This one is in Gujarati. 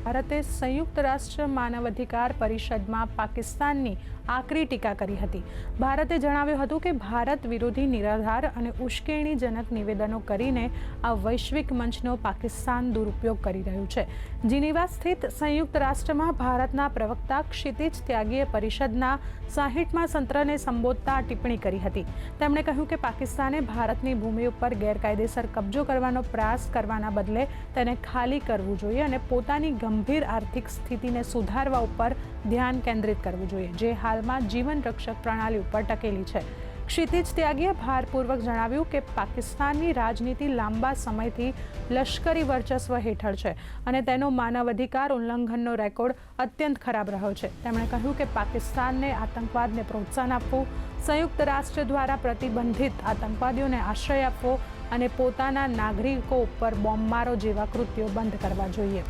ભારતે સંયુક્ત રાષ્ટ્ર માનવાધિકાર પરિષદમાં પાકિસ્તાનની આકરી ટીકા કરી હતી। ભારતે જણાવ્યું હતું કે ભારત વિરોધી નિરાધાર અને ઉશ્કેરણીજનક નિવેદનો કરીને આ વૈશ્વિક મંચનો પાકિસ્તાન દુરુપયોગ કરી રહ્યું છે। જીનીવા સ્થિત સંયુક્ત રાષ્ટ્રમાં ભારતના પ્રવક્તા ક્ષિતિજ ત્યાગીએ પરિષદના 60મા સત્રને સંબોધતા ટિપ્પણી કરી હતી। તેમણે કહ્યું કે પાકિસ્તાને ભારતની ભૂમિ ઉપર ગેરકાયદેસર કબજો કરવાનો પ્રયાસ કરવાના બદલે તેને ખાલી કરવું જોઈએ અને પોતાની ગંભીર આર્થિક સ્થિતિને સુધારવા ઉપર ધ્યાન કેન્દ્રિત કરવું જોઈએ, જે હાલમાં જીવન રક્ષક પ્રણાલી ઉપર ટકેલી છે। ક્ષિતિજ ત્યાગીએ ભારપૂર્વક જણાવ્યું કે પાકિસ્તાનની રાજનીતિ લાંબા સમયથી લશ્કરી વર્ચસ્વ હેઠળ છે અને તેનો માનવાધિકાર ઉલ્લંઘનનો રેકોર્ડ અત્યંત ખરાબ રહ્યો છે। તેમણે કહ્યું કે પાકિસ્તાનને આતંકવાદને પ્રોત્સાહન આપવું, સંયુક્ત રાષ્ટ્ર દ્વારા પ્રતિબંધિત આતંકવાદીઓને આશ્રય આપવો અને પોતાના નાગરિકો ઉપર બોમ્બમારો જેવા કૃત્યો બંધ કરવા જોઈએ।